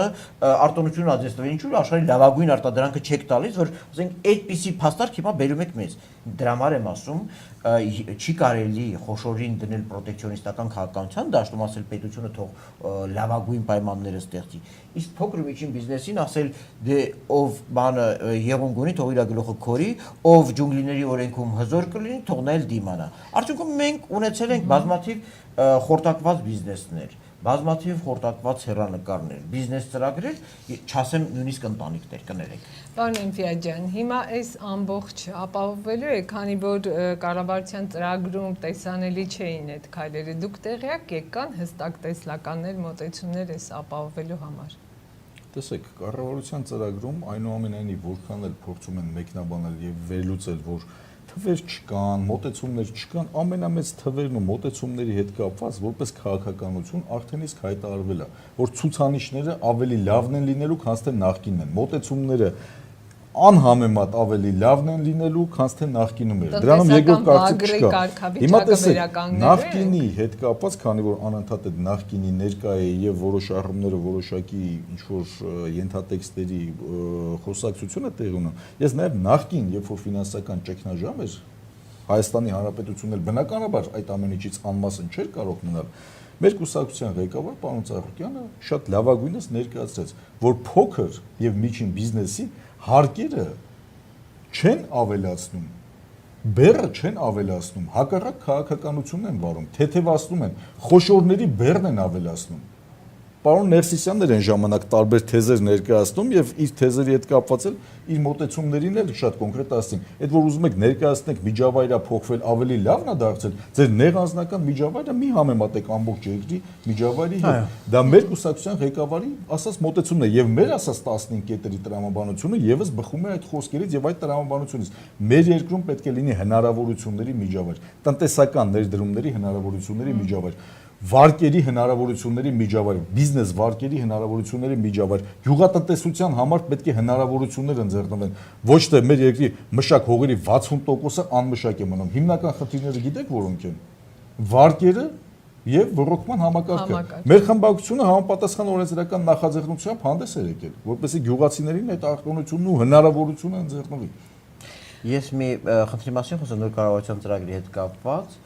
արտոնությունը աջակցել ինչու աշխարհի լավագույն արտադրանքը չեք տալիս, որ ասենք այդպիսի փաստարկ հիմա բերում եք մեզ։ Դրա համար եմ ասում, չի կարելի խոշորին դնել պրոտեկցիոնիստական քաղաքականության դաշտում, ասել պետությունը թող լավագույն պայմանները ստեղծի։ Իսկ փոքր ու միջին բիզնեսին ասել դե ով բանը եղունգ ունի, թող իր գլուխը քորի, ով ջունգլիների օրենքում հզոր կլինի, թող նա էլ դիմանա։ Արդյունքում մենք ունեցել ենք բազմաթիվ խորտակված բիզնեսներ, բազմաթիվ խորտակված հեռանկարներ, բիզնես ծրագրեր, չասեմ նույնիսկ ընտանիքներ, կներեք։ Պարոն Էմֆիաջյան, հիմա այս ամբողջ ապահովվելու է, քանի որ կառավարության ծրագրում տեսանելի չէին այդ քայլերը, դուք տեղյակ եք, կան հստակ տեսլականներ, մոտեցումներ այս ապահովվելու համար։ Տեսեք, կառավարության ծրագրում այնուամենայնիվ որքան էլ փորձում են մեկնաբանել եւ վերլուծել, որ թվեր չկան, մոտեցումներ չկան, ամենամեծ թվերն ու մոտեցումների հետ կապված որպես քաղաքականություն արդեն իսկ հայտարարվել է, որ ցուցանիշները ավելի լավն են լինելու, քան թե նախկինն են։ Մոտեցումները անհամեմատ ավելի լավն են լինելու, քան թե նախկինում էր։ Դրանում երկրորդ կարծիք չկա։ Հիմա տեսեք, նախկինի հետ կապված, քանի որ անընդհատ այդ նախկինի ներկա է եւ որոշ առումները որոշակի ինչ որ ենթատեքստերի խոսակցությունը տեղ ունեն։ Ես նաեւ նախկին, երբ որ ֆինանսական ճգնաժամ էր, Հայաստանի Հանրապետությունն էլ բնականաբար այդ ամեն ինչից անմասն չէր կարող մնալ։ Մեր կուսակցության ղեկավար պարոն Ծառուկյանը շատ լավագույնս ներկայացրեց, որ փոքր եւ միջին բիզնեսի հարկերը չեն ավելացնում, բեռը չեն ավելացնում, հակառակ քաղաքականությունն են վարում, թեթևացնում են, խոշորների բեռն են ավելացնում։ Պարոն Ներսիսյանն էր այն ժամանակ տարբեր թեզեր ներկայացնում եւ իր թեզերի հետ կապված էլ իր մոտեցումներին էլ շատ կոնկրետ ասեցին։ Այդ որ ուզում եք ներկայացնեք միջավայրը փոխվել ավելի լավն է դարձել, ձեր նեղանձնական միջավայրը մի համեմատեք ամբողջ երկրի միջավայրի հետ։ Դա մեր կուսակցության ղեկավարի ասած մոտեցումն է եւ մեր ասած 15 կետերի տրամաբանությունը եւս բխում է այդ խոսքերից եւ այդ տրամաբանությունից։ Մեր երկրում պետք է լինի հնարավորությունների միջավայր, տնտեսական ներդրումների հնարավորությունների միջավայր, վարկերի հնարավորությունների միջավայր, բիզնես վարկերի հնարավորությունների միջավայր, յուղատնտեսության համար պետք է հնարավորություններ ընձեռնվեն, ոչ թե մեր երկրի մշակ հողերի 60%-ը անմշակ է մնում։ Հիմնական խնդիրները գիտեք որոնք են։ Վարկերը եւ ռոռոկման համակարգը։ Մեր խմբակցությունը համապատասխան օրենսդրական նախաձեռնությամբ հանդես է եկել, որպեսզի գյուղացիներին այդ արտոնությունն ու հնարավորությունը ընձեռնվի։ Ես մի խնդրի մասին խոսեմ նոր կառավարության ծրագրի հետ կապված,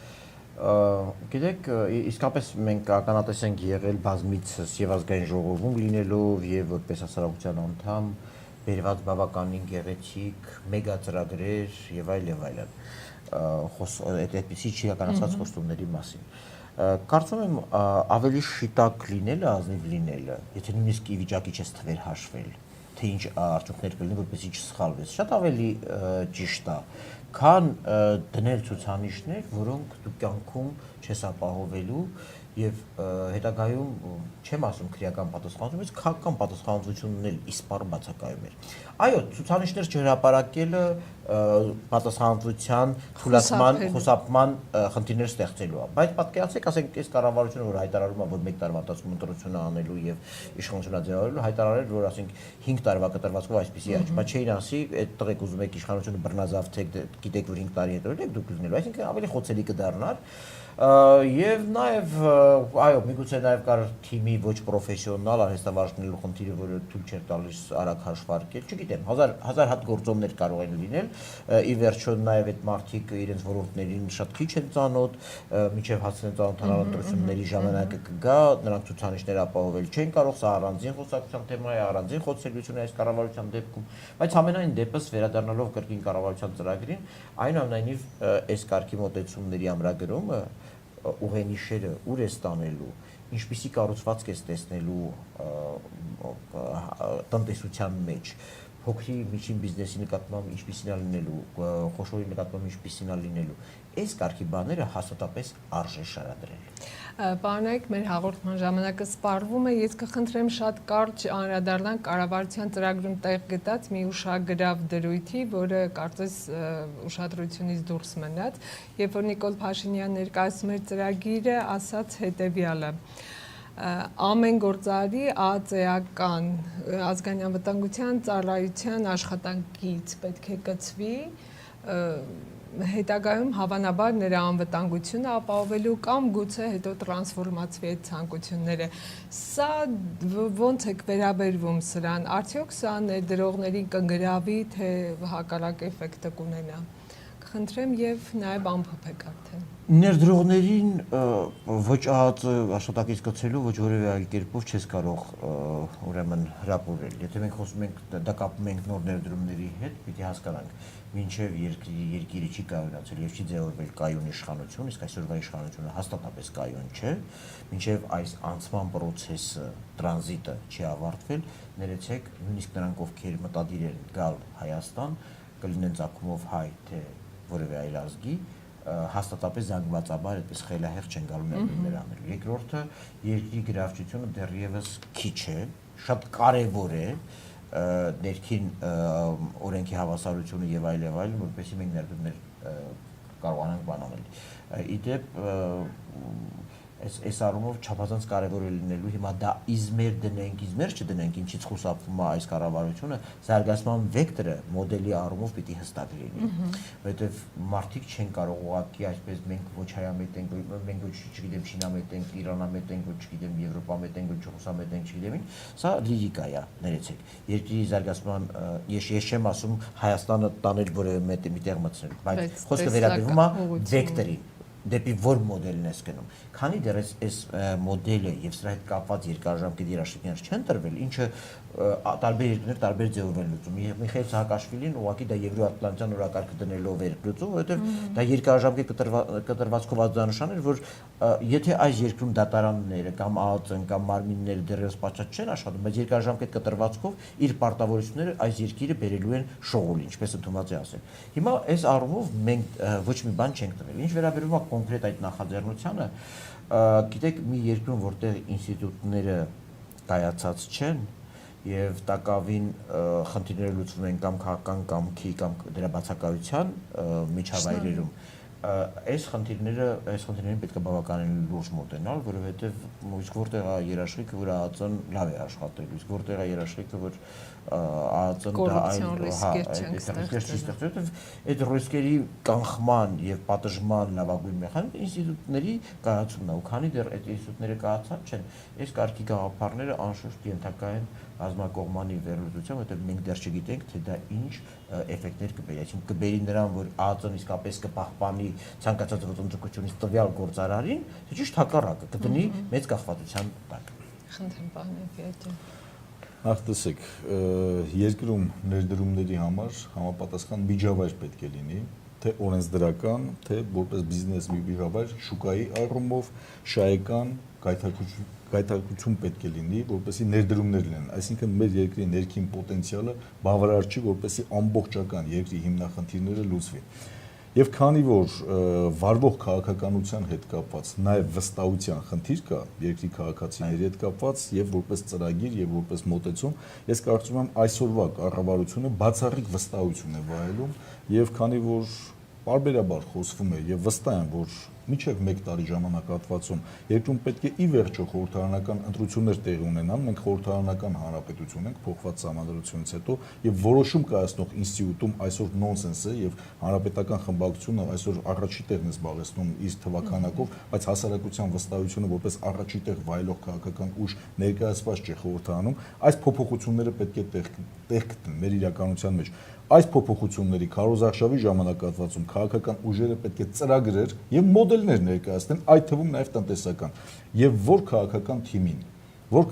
Գիտեք, իսկապես մենք ականատես ենք եղել բազմիցս եւ ազգային ժողովում լինելով եւ որպես հասարակության անդամ բերված բավականին գեղեցիկ մեգա ծրագրեր եւ այլն։ Այդպիսի չիրականացած խոստումների մասին։ Կարծում եմ ավելի շիտակ լինելը, ազնիվ լինելը, եթե նույնիսկ ի վիճակի չես թվեր հաշվել, թե ինչ արդյունքներ կլինի, որպեսզի չսխալվես, շատ ավելի ճիշտ է, քան դնել ցուցանիշներ, որոնք դու կյանքում չես ապահովելու եւ հետագայում չեմ ասում քրեական պատասխանատվություն, բայց քաղաքական պատասխանատվությունն էլ իսպառ բացակայում էր։ Այո, ցուցանիշներ չհրապարակելը պատասխանատվության թույլատման, խուսափման խնդիրներ ստեղծելու է, բայց պատկերացրեք, ասենք, այս կառավարությունը, որ հայտարարում է, որ 1 տարվա ընթացքում ընտրություն անելու եւ իշխանությունը ձևավորելու, հայտարարել, որ ասենք 5 տարվա կտրվածքով այսպեսի է, բայց չէին ասի, այդ տղեկ ուզում եք իշխանությունը բռնազավթեք, գիտեք, որ 5 տարի հետո եք դուք լինելու, այսինքն ավելի խոցելի կդառնար։ Եվ նաև այո, միգուցե նաև կար թիմի ոչ պրոֆեսիոնալ արհեստավարժնելու խնդիրը, որը թույլ չէր տալիս արագ հաշվարկել, չգիտեմ, հազար հատ գործոններ կարող են լինել, ի վերջո նաև այդ մարդիկ իրենց ոլորտներին շատ քիչ են ծանոթ, մինչև հասնեն ծանոթանալ ընտրությունների ժամանակը կգա, նրանք ցուցանիշներ ապահովել չեն կարող, սա առանձին խոսակցության թեմա է, առանձին խոցելություն է այս կառավարության դեպքում, բայց ամենայն դեպս վերադառնալով կրկին կառավարության ծրագրին, այնուամենայնիվ այս կարգի մոտեցումների ամրագրումը ուղենիշերը ուր է ստանելու, ինչպիսի կառուցվածք է տեսնելու տնտեսության մեջ, փոքրի միջին բիզնեսի նկատմամբ ինչպիսին է լինելու, խոշորի նկատմամբ ինչպիսին է լինելու, այս կարգի բաները հաստատապես արժե շարադրել։ Պարոնայք, մեր հաղորդման ժամանակը սպառվում է, ես կխնդրեմ շատ կարճ անդրադառնանք կառավարության ծրագրում տեղ գտած մի ուշագրավ դրույթի, որը կարծես ուշադրությունից դուրս մնաց, երբ որ Նիկոլ Փաշինյան ներկայացնում էր ծրագիրը, ասաց հետևյալը. ամեն գործարի ԱԱԾ-ական ազգային անվտանգության ծառայության աշխատանքից պետք է կցվի հետագայում հավանաբար նրա անվտանգությունը ապահովելու կամ գուցե հետո տրանսֆորմացվի այդ ցանկությունները։ Սա ո՞նց է վերաբերվում սրան, արդյոք սա ներդրողներին կգրավի, թե հակառակ էֆեկտը կունենա։ Կխնդրեմ եւ նաեւ ամփոփեք արդեն։ Ներդրողներին ոչ ԱԱԾ աշխատակից կցելու, ոչ որևէ այլ կերպով չես կարող ուրեմն հրապուրել։ Եթե մենք խոսում ենք, դա կապում ենք նոր ներդրումների հետ, պիտի հասկանանք, մինչև երկիրը չի կայունացել եւ չի ձևավորվել կայուն իշխանություն, իսկ այսօրվա իշխանությունը հաստատապես կայուն չէ, մինչև այս անցման process-ը, տրանզիտը չի ավարտվել, ներեցեք, նույնիսկ նրանք, ովքեր մտադիր են գալ Հայաստան, կլինեն ցակումով հայ, թե որևէ այլ ազգի, հաստատապես զանգվածաբար այդպես խելահեղ չեն գալու ներդրումներ անելու։ Երկրորդը, երկրի գրավչությունը դեռևս քիչ է, շատ կարևոր է ներքին օրենքի հավասարությունը եւ այլն, որովհետեւ մենք ներդրումներ կարողանանք բանանել։ Իդեպ այս առումով չափազանց կարևոր է լինելու հիմա դա իզմեր դնենք, իզմեր չդնենք, ինչից խուսափվում է այս կառավարությունը, զարգացման վեկտորը մոդելի առումով պիտի հստակ լինի, որովհետև մարդիկ չեն կարող ուղղակի այսպես մենք ոչ հայամետ ենք, մենք ոչ չգիտեմ շինամետ ենք, իրանամետ ենք, ոչ չգիտեմ եվրոպամետ ենք, ոչ ռուսամետ ենք, չգիտեմ ինչ, սա լիրիկա է, ներեցեք։ Երկրի զարգացման ես չեմ ասում Հայաստանը տանել որևէ միտեղ մտցնել, բայց խոսքը վերաբերվում է վեկտորին, դեպի որ մոդելն ես գնում։ Քանի դեռ այս մոդելը եւ սրա հետ կապված երկարաժամկետ երաշխիքներ չեն տրվել, ինչը տարբեր երկրներ տարբեր ձևով են լուծում։ Միխայիլ Սահակաշվիլին ուղղակի դա Եվրոատլանտյան օրակարգը դնելով էր լուծում, որովհետեւ դա երկարաժամկետ կտրվածքով ազդանշան էր, որ եթե այս երկրում դատարանները կամ ԱԱԾ-ն կամ մարմինները դեռևս պատշաճ չեն աշխատում, բայց երկարաժամկետ կտրվածքով իր պարտավորությունները այս երկիրը բերելու են շողոլ, ինչպես ընդունված է ասել։ Հիմա այս առումով մենք ոչ մի բան չենք տվել։ Ինչ վերաբերում է կոնկրետ այդ նախաձեռնությանը, գիտեք, մի երկրում, որտեղ ինստիտուտները կայացած չեն եւ տակավին խնդիրները լուծվում են կամ քաղաքական կամքի կամ դրա բացակայության միջավայրերում, այս խնդիրներին պետք է բավականին լուրջ մոտենալ, որովհետեւ իսկ որտեղ է երաշխիքը, որ ԱԱԾ-ն լավ է աշխատել, իսկ որտեղ է երաշխիքը, որ ԱԱԾ-ն դա այդ ռիսկերի կանխման եւ պատժման լավագույն մեխանիզմը ինստիտուտների կայացումն է, ու քանի դեռ այդ ինստիտուտները կայացած չեն, այս կարգի գաղափարները անշուշտ ենթակա են բազմակողմանի վերլուծության, որովհետև մենք դեռ չգիտենք, թե դա ինչ էֆեկտներ կբերի, այսինքն կբերի նրան, որ ԱԱԾ-ն իսկապես կպահպանի կտվի ցանկացած ոտնձգությունից տվյալ գործարարին, թե ճիշտ հակառակը կդնի մեծ կախվածության տակ։ Խնդրեմ պարոն Էֆիրատյան։ Արտասեք, երկրում ներդրումների համար համապատասխան միջավայր պետք է լինի, թե օրենսդրական, թե որպես բիզնես միջավայր շուկայի առումով շահեկան գայթակղություն պետք է լինի, որպեսզի ներդրումներ լինեն, այսինքն մեր երկրի ներքին պոտենցիալը բավարար չի, որպեսզի ամբողջական երկրի հիմնախնդիրները լուծվի։ Եվ քանի որ վարվող քաղաքականության հետ կապված նաև վստահության խնդիր կա երկրի քաղաքացիների հետ կապված եւ որպես ծրագիր եւ որպես մոտեցում, ես կարծում եմ այսօրվա կառավարությունը բացառիկ վստահություն է վայելում եւ քանի որ բարբերաբար խոսվում է եւ վստահ եմ, որ մինչև 1 տարի ժամանակահատվածում երկրում պետք է ի վերջո խորհրդարանական ընտրություններ տեղի ունենան, մենք խորհրդարանական հանրապետություն ենք փոխված սահմանադրությունից հետո եւ որոշում կայացնող ինստիտուտում այսօր նոնսենս է եւ հանրապետական խմբակցությունը այսօր առաջի տեղն է զբաղեցնում իր թվականակով, բայց հասարակության վստահությունը որպես առաջի տեղ վայելող քաղաքական ուժ ներկայացված չէ խորհրդարանում, այս փոփոխությունները պետք է տեղ գտնեն մեր իրականության մեջ։ Այս փոփոխությունների քարոզարշավի ժամանակահատվածում քաղաքական ուժերը պետք է ծրագրեր եւ մոդելներ ներկայացնեն, այդ թվում նաեւ տնտեսական, եւ որ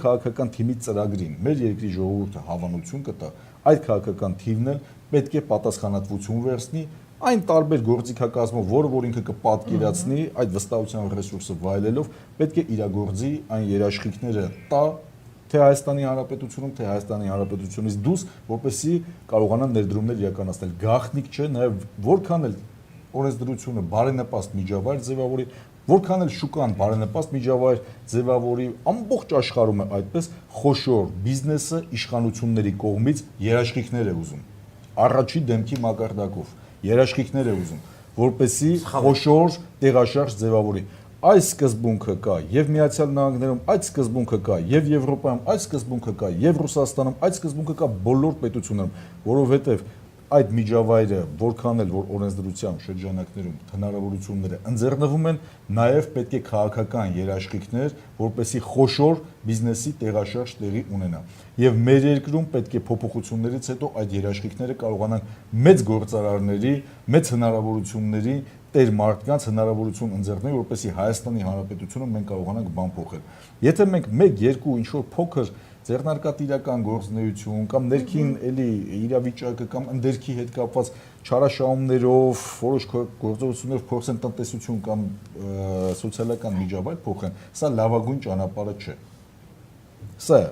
քաղաքական թիմի ծրագրին մեր երկրի ժողովուրդը հավանություն կտա, այդ քաղաքական թիմն էլ պետք է պատասխանատվություն վերցնի այն տարբեր գործիքակազմով, որը որ ինքը կպատկերացնի այդ վստահության ռեսուրսը վայելելով, պետք է իրագործի այն երաշխիքները տա թե Հայաստանի Հանրապետությունում, թե Հայաստանի Հանրապետությունից դուրս, որպեսզի կարողանան ներդրումներ իրականացնել։ Գաղտնիք չէ նաև որքան էլ օրենսդրությունը բարենպաստ միջավայր ձևավորի, որքան էլ շուկան բարենպաստ միջավայր ձևավորի, ամբողջ աշխարհում է այդպես խոշոր բիզնեսը իշխանությունների կողմից երաշխիքներ է ուզում։ Առաջի դեմքի մակարդակով երաշխիքներ է ուզում, որպեսզի խոշոր տեղաշարժ ձևավորի։ Այս սկզբունքը կա եւ Միացյալ Նահանգներում, այդ սկզբունքը կա եւ Եվրոպայում, այդ սկզբունքը կա եւ Ռուսաստանում, այդ սկզբունքը կա բոլոր պետություններում, որովհետեւ այդ միջավայրը որքան էլ որ օրենսդրության շրջանակներում հնարավորությունները ընձեռնվում են, նաեւ պետք է քաղաքական երաշխիքներ, որպեսզի խոշոր բիզնեսի տեղաշարժ տեղի ունենա։ Եվ մեր երկրում պետք է փոփոխություններից հետո այդ երաշխիքները կարողանան մեծ գործարարների, մեծ հնարավորությունների տեր մարդկանց հնարավորություն ընձեռնել, որպեսզի Հայաստանի Հանրապետությունում մենք կարողանանք բան փոխել։ Եթե մենք 1-2 ինչ-որ փոքր ձեռնարկատիրական գործունեություն կամ ներքին էլի իրավիճակը կամ ընդերքի հետ կապված չարաշահումներով, որոշ գործողություններով փոխեն տնտեսություն կամ սոցիալական միջավայր փոխեն, սա լավագույն ճանապարհը չէ։ Սա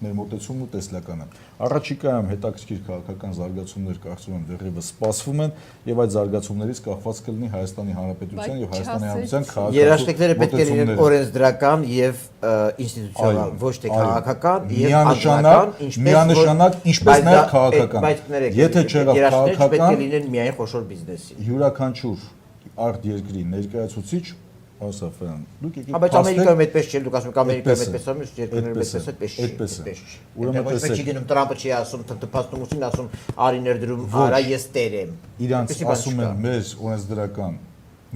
մեր մոտեցումն ու տեսլականը։ Առաջիկայում հետաքրքիր քաղաքական զարգացումներ կարծում եմ դեռևս սպասվում են եւ այդ զարգացումներից կախված կլինի Հայաստանի Հանրապետության եւ Հայաստանի Հանրապետության քաղաքական երաշխիքները պետք է լինեն օրենսդրական եւ ինստիտուցիոնալ, ոչ թե քաղաքական եւ անձնական, միանշանակ, ինչպես նաեւ քաղաքական։ Եթե չեղավ քաղաքական, պետք է լինեն միայն խոշոր բիզնեսի։ Յուրաքանչյուր արտ երկրի ներկայացուցիչ Ասաֆյան, դուք եկեք։ Բայց Ամերիկայում այդպես չէ, դուք ասում եք Ամերիկայում այդպես է, մյուս երկրներում այդպես է, Ուրեմն ոչ չի գնում Տրամպը չի ասում, թփթփաստումին ասում արի ներդրում արա ես տեր եմ։ Իրանց ասում են մեր օրենսդրական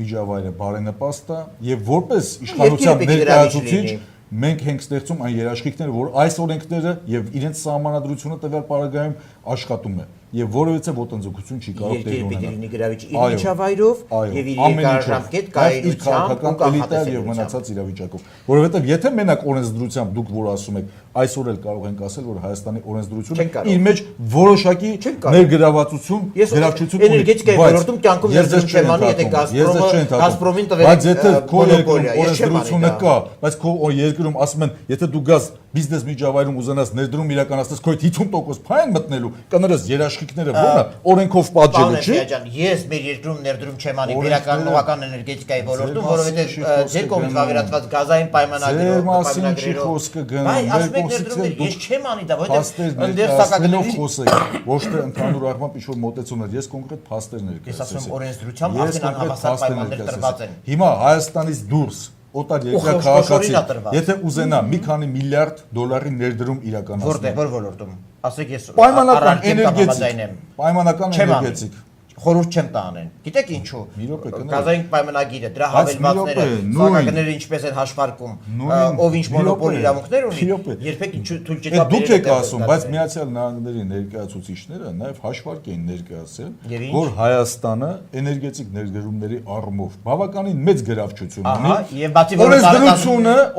միջավայրը բարենպաստ է եւ որպես իշխանության ներկայացուցիչ մենք ենք ստեղծում այն երաշխիքները, որ այս օրենքները եւ իրենց սահմանադրությունը տվյալ պարագայում աշխատում է եւ որովհետեւ ոտնձգություն չի կարող տեղի ունենալ։ Երկրի գրավիչ իր միջավայրով եւ իր երկարաժամկետ կայունությամբ ու կանխատեսելիությամբ եւ մնացած իրավիճակով, որովհետեւ եթե մենակ օրենսդրությամբ դուք որ ասում եք այսօր էլ կարող ենք ասել, որ Հայաստանի օրենսդրությունը իր մեջ որոշակի ներգրավվածություն, գրավչություն ունի։ Էներգետիկայի ոլորտում կյանքում ներդրում չեմ անի, եթե Գազպրոմին տվել բայց եթե քո օրենսդրությունը կա, բայց քո երկրում ասում են, եթե դու գազ բիզնես միջավայրում ուզենաս ներդրում իրականացնես, քո 50% փայն մտնելու, կներես երաշխիքները ո՞րն է, օրենքով պատժելու չի։ Ես մեր երկրում ներդրում չեմ անի վերականգնողական էներգետիկայի ոլորտում, որովհետեւ ձեր կողմից վավերացված գազային պայմանագրերով, ես չեմ անի դա, որովհետեւ ընդդեմ սակագների ոչ թե ընդհանուր առմամբ ինչ-որ մոտեցումներ, ես կոնկրետ փաստեր ներկայացրի։ Ես ասում եմ օրենսդրությամբ արդեն անհավասար պայմաններ տրված են։ Հիմա Հայաստանից դուրս օտար երկրի քաղաքացի, եթե ուզենա մի քանի միլիարդ դոլարի ներդրում իրականացնել։ Որտեղ, որ ոլորտում։ Ասեք ես պայմանական էներգետիկ, պայմանական էներգետիկ։ խորհուրդ չեմ տանեն։ Գիտեք ինչու։ Մի րոպե, կներեք։ Գազային պայմանագիրը, դրա Բայց մի հավելվածները, րոպե, սահմանները ինչպես են հաշվարկում, ով ինչ մոնոպոլ իրավունքներ ունի, երբեք ինչու թույլ չտա։ Դուք եք ասում, բայց Միացյալ Նահանգների ներկայացուցիչները նաև հաշվարկ են ներկայացել, որ Հայաստանը էներգետիկ ներդրումների առումով բավականին մեծ գրավչություն ունի։ Ահա, եւ բացի որ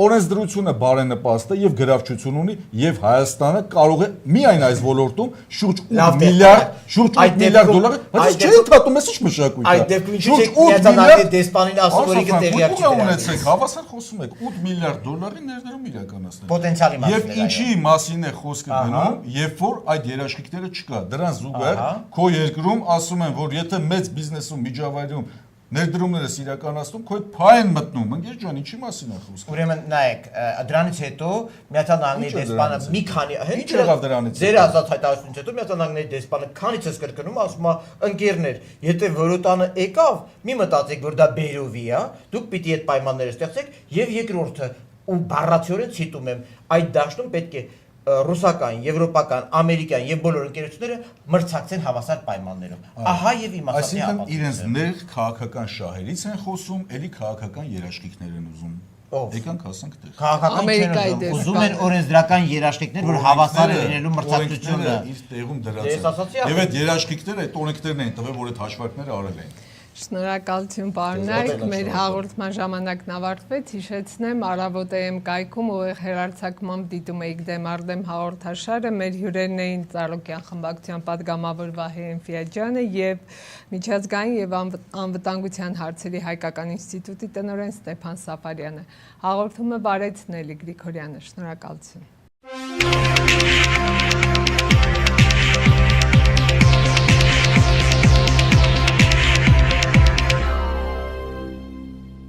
օրենսդրությունը բարենպաստ է եւ գրավչություն ունի եւ Հայաստանը կարող է միայն այս ոլորտում շուրջ 8 միլիարդ դոլար, բայց չէ ընդհատում ես ինչ մշակույթ է։ Այդ դեպքում ինչու՞ չեք միացանալի դեսպանին ասում, որ ինքը տեղյակ չի դրանից։ Ունեցեք, հավասար խոսում եք 8 միլիարդ դոլարի ներդրում իրականացնել։ Պոտենցիալի մասին։ Եվ ինչի մասին է խոսքը գնում, երբ որ այդ երաշխիքները չկա։ Դրան զուգահեռ քո երկրում ասում են, որ եթե մեծ բիզնեսում միջավայրում ներդրումներս իրականացնում, քո այդ փայ են մտնում։ Ընկեր ջան, ինչի մասին է խոսքը։ Ուրեմն նայեք, դրանից հետո Միացյալ Նահանգների դեսպանը մի քանի Ինչ եղավ դրանից։ Ձեր ազատ հայտարարությունից հետո Միացյալ Նահանգների դեսպանը քանիցս կրկնում ասում է ընկերներ, եթե որոտանը եկավ, մի մտածեք, որ դա բերովի է, դուք պիտի այդ պայմանները ստեղծեք եւ երկրորդը ու բառացիորեն ցիտում եմ, այդ դաշտում պետք է ռուսական, եվրոպական, ամերիկյան եւ բոլոր ընկերությունները մրցակցեն հավասար պայմաններով։ Ահա եւ իմաստի Այսինքն իրենց ներ քաղաքական շահերից են խոսում, ելի քաղաքական երաշխիքներ են ուզում։ Եկանք հասանք տեղ։ Քաղաքական չեն ուզում են օրենսդրական երաշխիքներ, որ հավասար է լինելու մրցակցությունը իր տեղում դրած են։ Եվ այդ երաշխիքները, այդ տոնիկներն են տվել, որ այդ հաշվարկները արել են։ Շնորհակալություն պարոնայք, մեր հաղորդման ժամանակն ավարտվեց, հիշեցնեմ Առավոտ.am կայքում ուղիղ հեռարձակմամբ դիտում եք դեմ առ դեմ հաղորդաշարը, մեր հյուրերն էին Ծառուկյան խմբակցության պատգամավոր Վահե Էնֆիաջյանը եւ Միջազգային եւ անվտանգության հարցերի հայկական ինստիտուտի տնօրեն Ստեփան Սաֆարյանը։ Հաղորդումը վարեց Նելի Գրիգորյանը, շնորհակալություն։